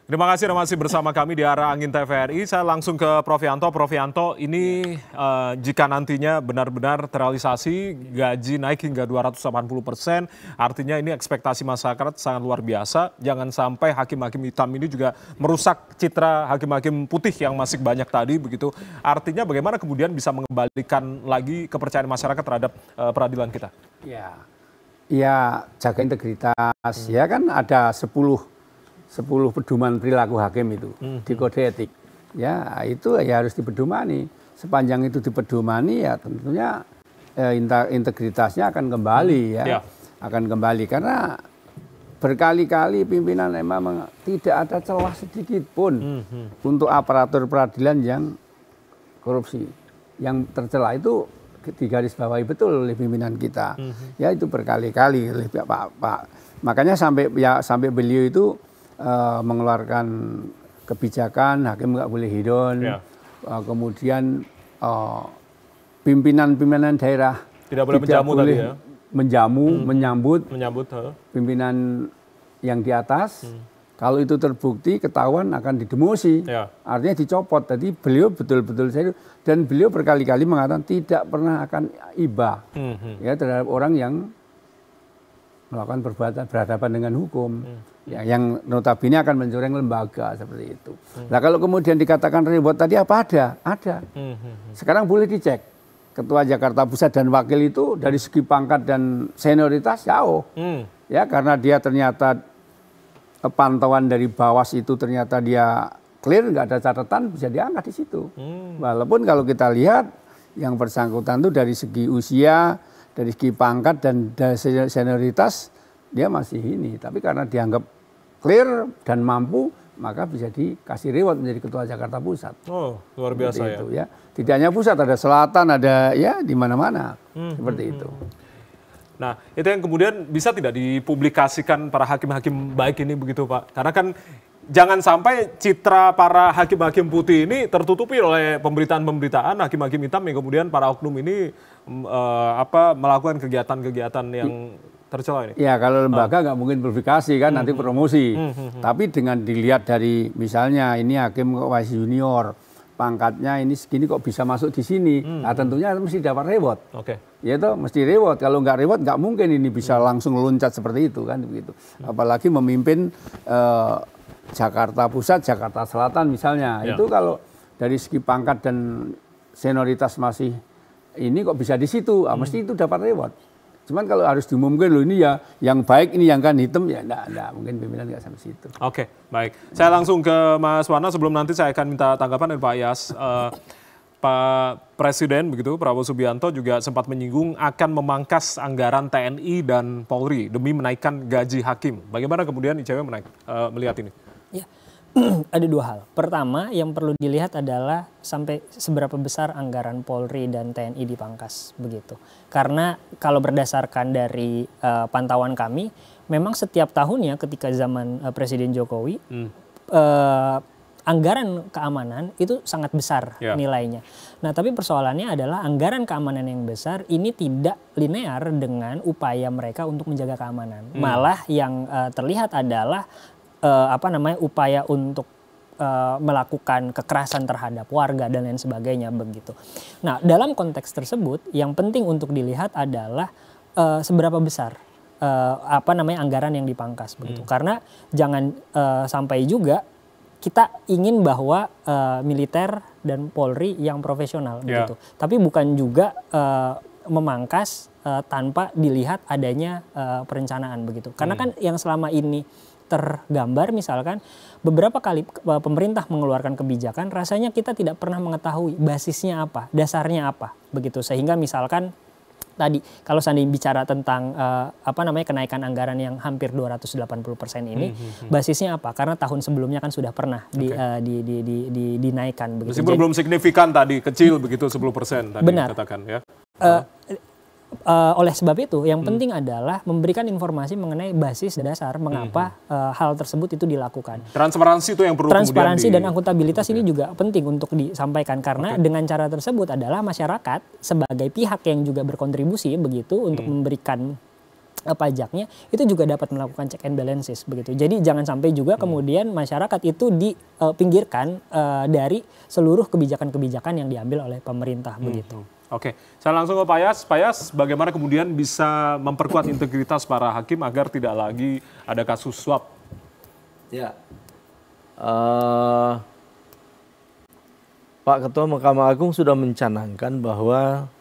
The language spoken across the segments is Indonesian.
Terima kasih Anda masih bersama kami di Arah Angin TVRI. Saya langsung ke Prof Yanto. Prof Yanto, ini jika nantinya benar-benar terrealisasi gaji naik hingga 280%, artinya ini ekspektasi masyarakat sangat luar biasa. Jangan sampai hakim-hakim hitam ini juga merusak citra hakim-hakim putih yang masih banyak tadi begitu. Artinya bagaimana kemudian bisa mengembalikan lagi kepercayaan masyarakat terhadap peradilan kita? Ya, jaga integritas. Ya kan ada 10 pedoman perilaku hakim itu di kode etik. Ya, itu ya harus dipedomani. Sepanjang itu dipedomani ya tentunya integritasnya akan kembali ya. Akan kembali karena berkali-kali pimpinan memang tidak ada celah sedikit pun untuk aparatur peradilan yang korupsi. Yang tercela itu digarisbawahi betul oleh pimpinan kita. Ya itu berkali-kali oleh Pak. Makanya sampai beliau itu mengeluarkan kebijakan hakim nggak boleh hedon, kemudian pimpinan daerah tidak boleh menjamu tadi ya, menyambut pimpinan yang di atas. Kalau itu terbukti ketahuan akan didemosi, artinya dicopot. Tadi beliau betul-betul serius dan beliau berkali-kali mengatakan tidak pernah akan iba ya terhadap orang yang melakukan perbuatan berhadapan dengan hukum, ya, yang notabene akan mencoreng lembaga seperti itu. Nah kalau kemudian dikatakan reward tadi apa ada. Sekarang boleh dicek Ketua Jakarta Pusat dan Wakil itu dari segi pangkat dan senioritas jauh, ya karena dia ternyata pantauan dari Bawas itu ternyata dia clear, nggak ada catatan bisa diangkat di situ. Walaupun kalau kita lihat yang bersangkutan itu dari segi usia, dari segi pangkat dan dari senioritas dia masih ini, tapi karena dianggap clear dan mampu maka bisa dikasih reward menjadi Ketua Jakarta Pusat. Oh, luar biasa itu, ya. Tidak hanya pusat, ada selatan, ada ya di mana-mana seperti itu. Nah, itu yang kemudian bisa tidak dipublikasikan para hakim-hakim baik ini begitu Pak? Karena kan jangan sampai citra para hakim-hakim putih ini tertutupi oleh pemberitaan-pemberitaan hakim-hakim hitam yang kemudian para oknum ini melakukan kegiatan-kegiatan yang tercela ini. Ya kalau lembaga nggak mungkin publikasi kan nanti promosi. Tapi dengan dilihat dari misalnya ini hakim kok masih junior, pangkatnya ini segini kok bisa masuk di sini. Nah tentunya mesti dapat reward. Ya itu mesti reward. Kalau nggak reward nggak mungkin ini bisa langsung loncat seperti itu kan begitu. Apalagi memimpin Jakarta Pusat, Jakarta Selatan misalnya. Itu kalau dari segi pangkat dan senioritas masih ini kok bisa di situ, mesti itu dapat reward. Cuman kalau harus diumumkan loh ini ya yang baik ini yang kan hitam ya enggak mungkin pimpinan nggak sampai situ. Oke, baik. Saya langsung ke Mas Wana sebelum nanti saya akan minta tanggapan dari Pak Yas. Pak Presiden begitu Prabowo Subianto juga sempat menyinggung akan memangkas anggaran TNI dan Polri demi menaikkan gaji hakim. Bagaimana kemudian ICW melihat ini? Ya, ada dua hal. Pertama, yang perlu dilihat adalah sampai seberapa besar anggaran Polri dan TNI dipangkas begitu. Karena kalau berdasarkan dari pantauan kami, memang setiap tahunnya ketika zaman Presiden Jokowi, anggaran keamanan itu sangat besar nilainya. Nah, tapi persoalannya adalah anggaran keamanan yang besar ini tidak linear dengan upaya mereka untuk menjaga keamanan. Malah yang terlihat adalah upaya untuk melakukan kekerasan terhadap warga dan lain sebagainya begitu. Nah, dalam konteks tersebut yang penting untuk dilihat adalah seberapa besar anggaran yang dipangkas begitu. Karena jangan sampai juga kita ingin bahwa militer dan Polri yang profesional begitu. Tapi bukan juga memangkas tanpa dilihat adanya perencanaan begitu. Karena kan yang selama ini tergambar misalkan beberapa kali pemerintah mengeluarkan kebijakan rasanya kita tidak pernah mengetahui basisnya apa, dasarnya apa begitu. Sehingga misalkan tadi kalau seandainya bicara tentang kenaikan anggaran yang hampir 280% ini basisnya apa? Karena tahun sebelumnya kan sudah pernah dinaikkan begitu. Meskipun belum signifikan tadi, kecil begitu 10% tadi dikatakan ya. Oleh sebab itu yang penting adalah memberikan informasi mengenai basis dasar mengapa hal tersebut itu dilakukan. Transparansi itu yang perlu transparansi dan akuntabilitas ini juga penting untuk disampaikan karena dengan cara tersebut adalah masyarakat sebagai pihak yang juga berkontribusi begitu untuk memberikan pajaknya itu juga dapat melakukan check and balances begitu. Jadi jangan sampai juga kemudian masyarakat itu dipinggirkan dari seluruh kebijakan-kebijakan yang diambil oleh pemerintah begitu. Oke, saya langsung ke Pak Yas. Pak Yas, bagaimana kemudian bisa memperkuat integritas para hakim agar tidak lagi ada kasus suap? Ya, Pak Ketua Mahkamah Agung sudah mencanangkan bahwa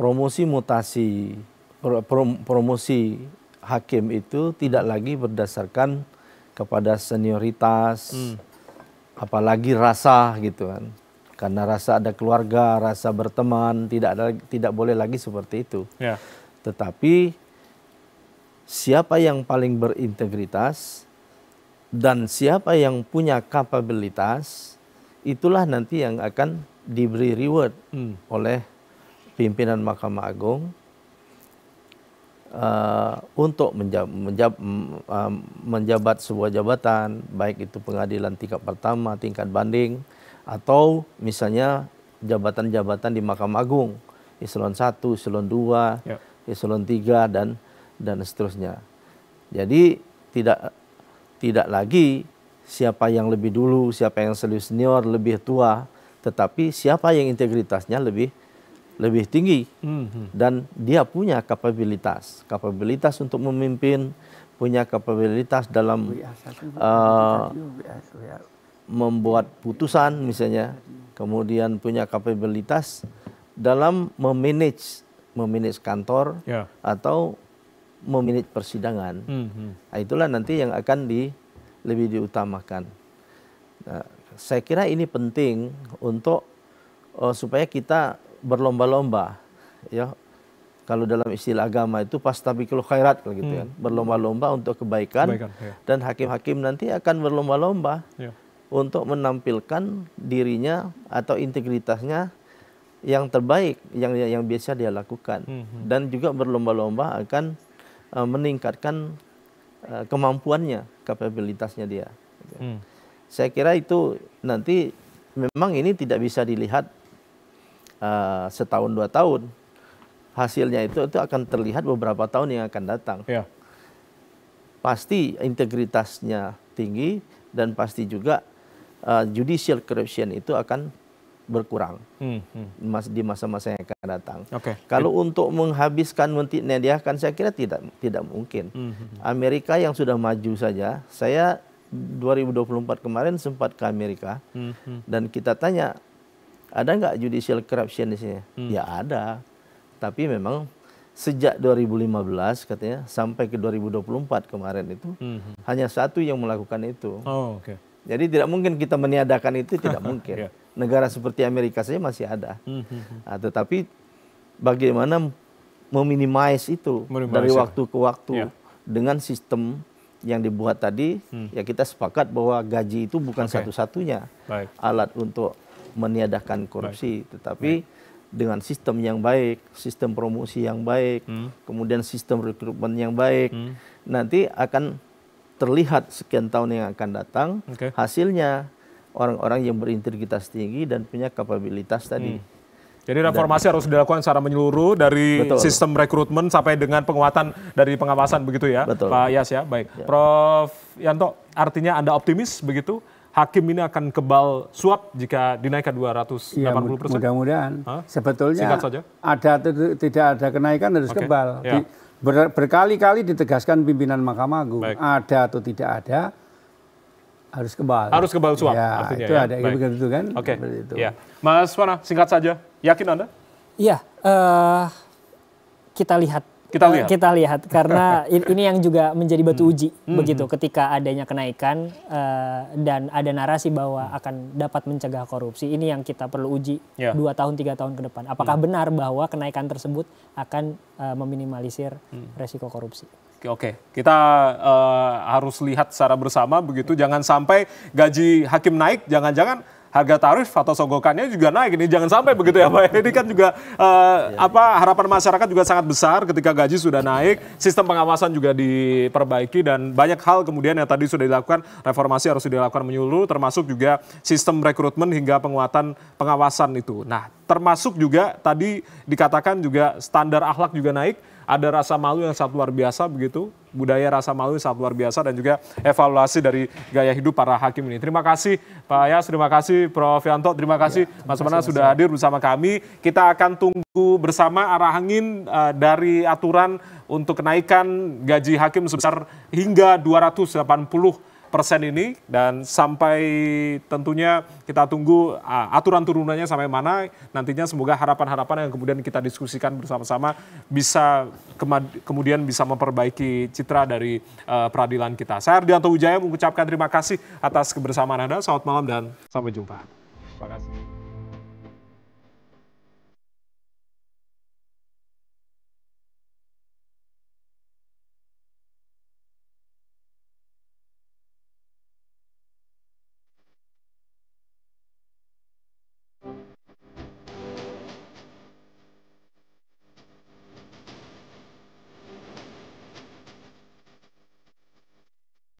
promosi hakim itu tidak lagi berdasarkan kepada senioritas, apalagi rasa gitu kan. Karena rasa ada keluarga, rasa berteman, tidak boleh lagi seperti itu. Ya. Tetapi siapa yang paling berintegritas dan siapa yang punya kapabilitas, itulah nanti yang akan diberi reward oleh pimpinan Mahkamah Agung untuk menjabat sebuah jabatan, baik itu pengadilan tingkat pertama, tingkat banding, atau misalnya jabatan-jabatan di Mahkamah Agung, eselon 1, eselon 2, eselon 3 dan seterusnya. Jadi tidak lagi siapa yang lebih dulu, siapa yang lebih senior, lebih tua, tetapi siapa yang integritasnya lebih tinggi dan dia punya kapabilitas untuk memimpin, punya kapabilitas dalam membuat putusan misalnya, kemudian punya kapabilitas dalam memanage kantor atau memanage persidangan. Nah, itulah nanti yang akan lebih diutamakan. Nah, saya kira ini penting untuk supaya kita berlomba-lomba, ya. Kalau dalam istilah agama itu fastabiqul khairat gitu kan, berlomba-lomba untuk kebaikan dan hakim-hakim nanti akan berlomba-lomba untuk menampilkan dirinya atau integritasnya yang terbaik yang biasa dia lakukan dan juga berlomba-lomba akan meningkatkan kemampuannya, kapabilitasnya dia. Saya kira itu nanti memang ini tidak bisa dilihat setahun 2 tahun, hasilnya itu akan terlihat beberapa tahun yang akan datang. Pasti integritasnya tinggi dan pasti juga judicial corruption itu akan berkurang di masa-masa yang akan datang. Kalau untuk menghabiskan menitiakan, saya kira tidak mungkin. Amerika yang sudah maju saja, saya 2024 kemarin sempat ke Amerika dan kita tanya, ada nggak judicial corruption di sini? Ya ada, tapi memang sejak 2015 katanya sampai ke 2024 kemarin itu hanya satu yang melakukan itu. Jadi tidak mungkin kita meniadakan itu, tidak mungkin. Negara seperti Amerika saja masih ada. Tetapi bagaimana meminimais itu dari waktu ke waktu dengan sistem yang dibuat tadi, ya kita sepakat bahwa gaji itu bukan satu-satunya alat untuk meniadakan korupsi, tetapi dengan sistem yang baik, sistem promosi yang baik, kemudian sistem rekrutmen yang baik, nanti akan terlihat sekian tahun yang akan datang hasilnya orang-orang yang berintegritas tinggi dan punya kapabilitas tadi. Jadi reformasi harus dilakukan secara menyeluruh dari sistem rekrutmen sampai dengan penguatan dari pengawasan begitu ya, Pak Yas ya. Baik, Prof Yanto, artinya Anda optimis begitu? Hakim ini akan kebal suap jika dinaikkan 280%? Ya, mudah-mudahan. Sebetulnya ada atau tidak ada kenaikan harus kebal. Berkali-kali ditegaskan pimpinan Mahkamah Agung, ada atau tidak ada harus kebal. Harus kebal suap. Ya, artinya, itu ada begitu kan? Ya. Mas Wana, singkat saja, yakin Anda? Iya, kita lihat karena ini yang juga menjadi batu uji begitu ketika adanya kenaikan dan ada narasi bahwa akan dapat mencegah korupsi. Ini yang kita perlu uji 2 tahun 3 tahun ke depan. Apakah benar bahwa kenaikan tersebut akan meminimalisir resiko korupsi? Oke, kita harus lihat secara bersama begitu. Jangan sampai gaji hakim naik, jangan-jangan harga tarif atau sogokannya juga naik. Ini jangan sampai begitu ya Pak. Ini kan juga harapan masyarakat juga sangat besar ketika gaji sudah naik, sistem pengawasan juga diperbaiki dan banyak hal kemudian yang tadi sudah dilakukan, reformasi harus dilakukan menyeluruh, termasuk juga sistem rekrutmen hingga penguatan pengawasan itu. Nah, termasuk juga tadi dikatakan juga standar akhlak juga naik. ada rasa malu yang sangat luar biasa begitu, budaya rasa malu yang sangat luar biasa, dan juga evaluasi dari gaya hidup para hakim ini. Terima kasih Pak Yas, terima kasih Prof. Yanto, terima kasih Mas Mana sudah hadir bersama kami. Kita akan tunggu bersama arah angin dari aturan untuk kenaikan gaji hakim sebesar hingga 280% ini, dan sampai tentunya kita tunggu aturan turunannya sampai mana nantinya. Semoga harapan-harapan yang kemudian kita diskusikan bersama-sama bisa kemudian bisa memperbaiki citra dari peradilan kita. Saya Ardianto Wijaya mengucapkan terima kasih atas kebersamaan Anda. Selamat malam dan sampai jumpa. Terima kasih.